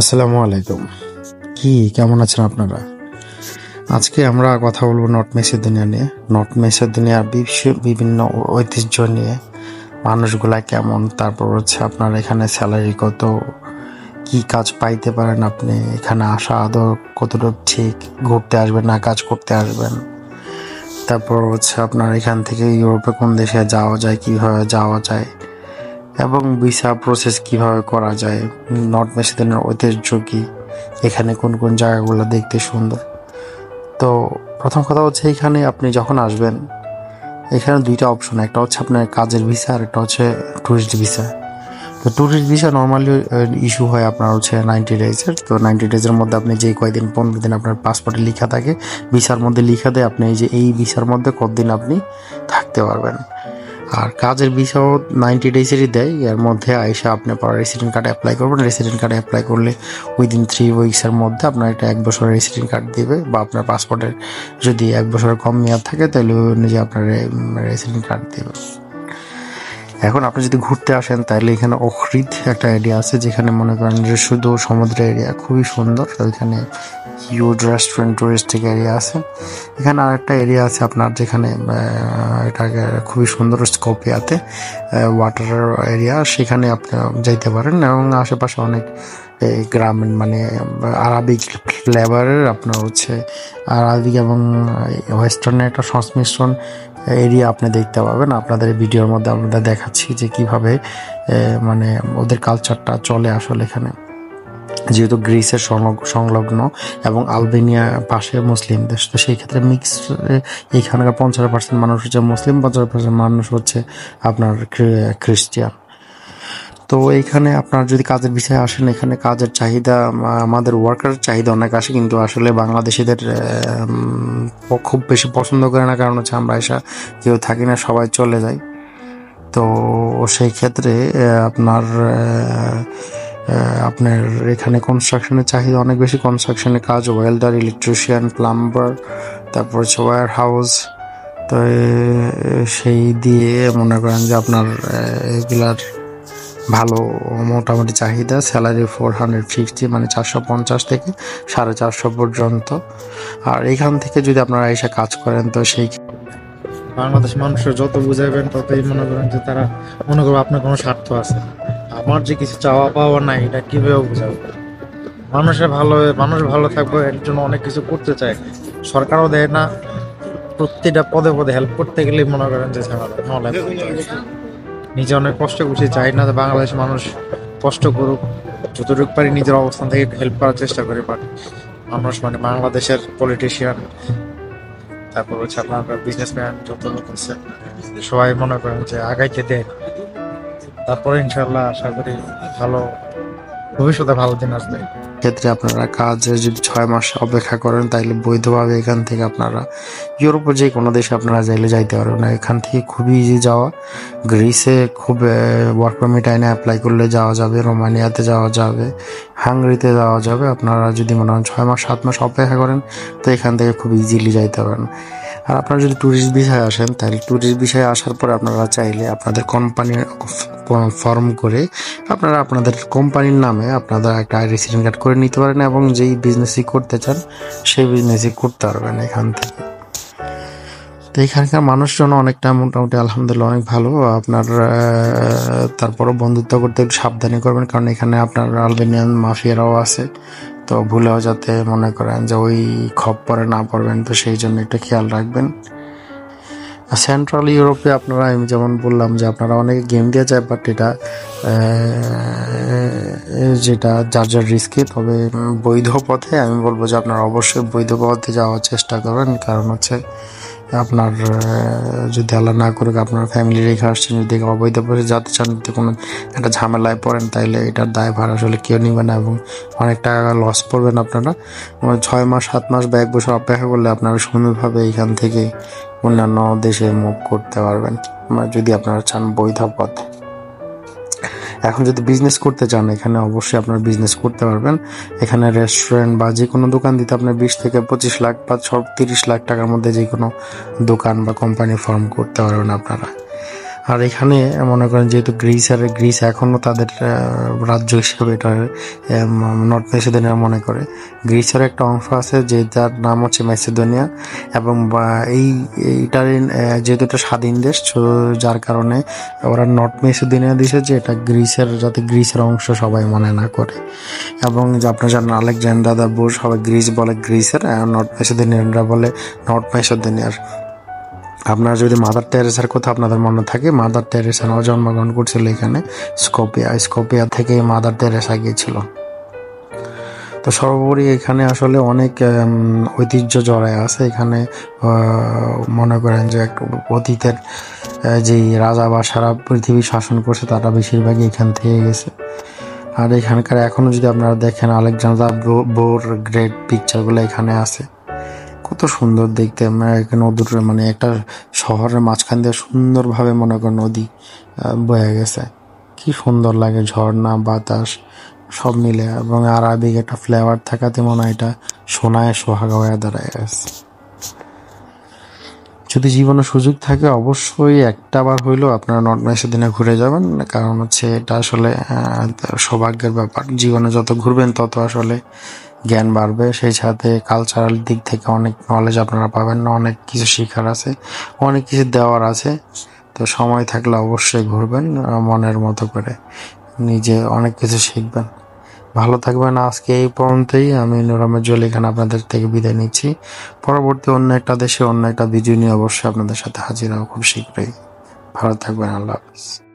আসসালামু আলাইকুম। কেমন আছেন আপনারা? আজকে আমরা কথা বলবো নর্থ মেসিডোনিয়া নিয়ে। নর্থ মেসিডোনিয়ার বিভিন্ন ঐতিহ্য নিয়ে, মানুষগুলা কেমন, তারপর আপনার এখানে স্যালারি কত, কি কাজ পাইতে পারেন আপনি, এখানে আসা আদৌ কতটুকু ঠিক, ঘুরতে আসবেন না কাজ করতে আসবেন, তারপর আপনার এখান থেকে ইউরোপে কোন দেশে যাওয়া যায়, কিভাবে যাওয়া যায় এবং ভিসা প্রসেস কিভাবে করা যায়, নর্থ মেসিডোনিয়ার ঐতিহ্য কি, এখানে কোন কোন জায়গাগুলো দেখতে সুন্দর। তো প্রথম কথা এখানে আপনি যখন আসবেন, এখানে দুইটা অপশন, একটা আপনার কাজের ভিসা আর একটা ট্যুরিস্ট ভিসা। তো ট্যুরিস্ট ভিসা নর্মালি ইস্যু হয় আপনার 90 ডেজের। তো 90 ডেজের মধ্যে আপনি যে কয়দিন 15 দিন আপনার পাসপোর্টে লেখা থাকে, ভিসার মধ্যে লেখা দেয় আপনি এই ভিসার মধ্যে কতদিন আপনি থাকতে পারবেন। আর কাজের ভিসাও 90 ডেজেরই দেয়। এর মধ্যে আইসা আপনি পরে রেসিডেন্ট কার্ড অ্যাপ্লাই করবেন। রেসিডেন্ট কার্ড অ্যাপ্লাই করলে উইদিন 3 উইক্সের মধ্যে আপনার একটা 1 বছরের রেসিডেন্ট কার্ড দিবে, বা আপনার পাসপোর্টের যদি 1 বছরের কম মেয়াদ থাকে তাহলে অনুযায়ী আপনার রেসিডেন্ট কার্ড দেবে। এখন আপনি যদি ঘুরতে আসেন তাহলে এখানে ওখরিদ একটা এরিয়া আছে, যেখানে মনে করেন যে শুধু সমুদ্র এরিয়া, খুবই সুন্দর। ওইখানে হিউজ রেস্টুরেন্ট, টুরিস্টিক এরিয়া আছে। এখানে আরেকটা এরিয়া আছে আপনার, যেখানে এটা খুবই সুন্দর স্কোপিয়াতে ওয়াটার এরিয়া, সেখানে আপনি যাইতে পারেন। এবং আশেপাশে অনেক গ্রামীণ মানে আরবিক ফ্লেভারের আপনার আরবিক এবং ওয়েস্টার্নের একটা সংমিশ্রণ এরিয়া আপনি দেখতে পাবেন। আপনাদের ভিডিওর মধ্যে আমরা দেখাচ্ছি যে কিভাবে মানে ওদের কালচারটা চলে আসলে এখানে, যেহেতু গ্রিসের সংলগ্ন এবং আলবেনিয়া পাশে মুসলিম দেশ। তো সেই ক্ষেত্রে মিক্স এখানকার 50% মানুষ মুসলিম, 50% মানুষ আপনার খ্রিস্টান। তো এইখানে আপনার যদি কাজের বিষয়ে আসেন, এখানে কাজের চাহিদা, আমাদের ওয়ার্কারের চাহিদা অনেক আসে, কিন্তু আসলে বাংলাদেশিদের খুব বেশি পছন্দ করে না। কারণ আমরা কেউ থাকি না, সবাই চলে যায়। তো সেই ক্ষেত্রে আপনার এখানে কনস্ট্রাকশনের চাহিদা অনেক বেশি। কনস্ট্রাকশনের কাজ, ওয়েল্ডার, ইলেকট্রিশিয়ান, প্লাম্বার, তারপর ওয়্যার হাউস। তো সেই দিয়ে মনে করেন যে আপনার এগুলার ভালো মোটামুটি চাহিদা। স্যালারি 450 মানে 450 থেকে 450 পর্যন্ত। আর এইখান থেকে যদি আপনারা এসে কাজ করেন, তো সেই বাংলাদেশ মানুষের যত বুঝাইবেন ততই মনে করেন যে তারা মনে করবে আপনার কোনো স্বার্থ আছে। আমার যে কিছু চাওয়া পাওয়া নাই, এটা কিভাবে বুঝাবো? মানুষ ভালো থাকবে, এর জন্য অনেক কিছু করতে চায়, সরকারও দেয় না। প্রতিটা পদে পদে হেল্প করতে গেলে মনে করেন যে ঝামেলা। নিজে অনেক কষ্ট করছি, চাই না যে বাংলাদেশের মানুষ কষ্ট করুক। যতটুকু পারি নিজের অবস্থান থেকে হেল্প করার চেষ্টা করি। বাট মানুষ মানে বাংলাদেশের পলিটিশিয়ান, তারপর আপনার বিজনেসম্যান যত লোক আছে, সবাই মনে করেন যে আগাইতে দেয়। তারপরে ইনশাল্লাহ আশা করি ভবিষ্যতে ভালো দিন আসবে। ক্ষেত্রে আপনারা কাজের যদি 6 মাস অপেক্ষা করেন, তাইলে বৈধভাবে এখান থেকে আপনারা ইউরোপের যে কোনো দেশে আপনারা যাইতে পারবেন না। এখান থেকে খুবই ইজি যাওয়া। গ্রিসে খুব ওয়ার্ক পারমিট আইনে অ্যাপ্লাই করলে যাওয়া যাবে, রোমানিয়াতে যাওয়া যাবে, হাঙ্গেরিতে যাওয়া যাবে। আপনারা যদি মনে হয় 6 মাস 7 মাস অপেক্ষা করেন, তো এখান থেকে খুব ইজিলি যাইতে পারেন। আর আপনারা যদি ট্যুরিস্ট ভিসায় আসেন, তাহলে ট্যুরিস্ট ভিসায় আসার পরে আপনারা চাইলে আপনাদের কোম্পানির ফর্ম করে আপনারা আপনাদের কোম্পানির নামে আপনাদের একটা রেসিডেন্ট কার্ড করে নিতে পারেন, এবং যেই বিজনেসই করতে চান সেই বিজনেসই করতে পারবেন এখান থেকে। তো এখানকার মানুষজন অনেকটা মোটামুটি আলহামদুলিল্লাহ অনেক ভালো। আপনার তারপরও বন্ধুত্ব করতে একটু সাবধানী করবেন, কারণ এখানে আপনার আলবেনিয়ান মাফিয়ারাও আছে। তো ভুলেও যাতে মনে করেন যে ওই খপ্পরে না পড়বেন, তো সেই জন্য একটু খেয়াল রাখবেন। সেন্ট্রাল ইউরোপে আপনারা, আমি যেমন বললাম যে আপনারা অনেকে গেম দিয়ে যায়, বাট এটা যেটা যার রিস্কে। তবে বৈধ পথে আমি বলবো যে আপনারা অবশ্যই বৈধ পথে যাওয়ার চেষ্টা করবেন। কারণ আপনার যদি আল্লাহ না করুক আপনার ফ্যামিলি রেখে আসছেন, যদি অবৈধ পথে যেতে চান, যদি কোনো একটা ঝামেলায় পড়েন, তাইলে এটার দায়ভার আসলে কেউ নেবে না, এবং অনেক টাকা লস পড়বেন আপনারা। 6 মাস 7 মাস বা 1 বছর অপেক্ষা করলে আপনারা সুন্দরভাবে এখান থেকে অন্যান্য দেশে মুভ করতে পারবেন, যদি আপনারা চান বৈধ পথ। এখন যদি বিজনেস করতে চান, এখানে অবশ্যই আপনারা বিজনেস করতে পারবেন। এখানে রেস্টুরেন্ট বা যে কোনো দোকান দিতে আপনার 20 থেকে 25 লাখ বা 30 লাখ টাকার মধ্যে যে কোনো দোকান বা কোম্পানি ফর্ম করতে পারবেন আপনারা। আর এখানে মনে করেন যেহেতু গ্রিস এখনো তাদের রাজ্য হিসেবে এটা নর্থ মেসিডোনিয়া মনে করে। গ্রিসের একটা অংশ আছে যে যার নাম হচ্ছে মেসিডোনিয়া, এবং এইটার যেহেতু এটা স্বাধীন দেশ, যার কারণে ওরা নর্থ মেসিডোনিয়া দিছে যে এটা গ্রিসের, যাতে গ্রিসের অংশ সবাই মনে না করে। এবং যে আপনার জানেন আলেকজান্ডার দ্য বুশ, সবাই গ্রিস বলে গ্রিসের, নর্থ মেসিডোনিয়ানরা বলে নর্থ মেসিডোনিয়ার। আপনার যদি মাদার টেরেসার কথা আপনাদের মনে থাকে, মাদার টেরেসা জন্মগ্রহণ করছিল এখানে স্কোপিয়া থেকে মাদার টেরেসা গিয়েছিল। তো সর্বোপরি এখানে আসলে অনেক ঐতিহ্য জড়ায় আছে। এখানে মনে করেন যে অতীতের যেই রাজা বা সারা পৃথিবী শাসন করছে তারা বেশিরভাগই এখান থেকে গেছে। আর এখানকার এখনো যদি আপনারা দেখেন আলেকজান্ডার বোর গ্রেট পিকচারগুলো এখানে আছে, কত সুন্দর দেখতে। নদীর মানে একটা শহরের মাঝখান দিয়ে সুন্দরভাবে মনে করেন নদী বয়ে গেছে, কি সুন্দর লাগে, ঝর্ণা বাতাস সব মিলে, এবং আরাবিক একটা ফ্লেভার থাকাতে মনে হয় এটা সোনায় সোহাগা হয়ে দাঁড়ায় গেছে। যদি জীবনে সুযোগ থাকে অবশ্যই একটা বার হইলেও আপনারা নর্থ মেসিডোনিয়া ঘুরে যাবেন, কারণ হচ্ছে এটা আসলে সৌভাগ্যের ব্যাপার। জীবনে যত ঘুরবেন তত আসলে জ্ঞান বাড়বে, সেই সাথে কালচারাল দিক থেকে অনেক নলেজ আপনারা পাবেন, অনেক কিছু শেখার আছে, অনেক কিছু দেওয়ার আছে। তো সময় থাকলে অবশ্যই ঘুরবেন, মনের মতো করে নিজে অনেক কিছু শিখবেন। ভালো থাকবেন। আজকে এই পর্যন্তই। আমি নুরামের জল এখানে আপনাদের থেকে বিদায় নিচ্ছি। পরবর্তী অন্য একটা দেশে অন্য একটা ভিডিও নিয়ে অবশ্যই আপনাদের সাথে হাজির হব খুব শীঘ্রই। ভালো থাকবেন। আল্লাহ হাফিজ।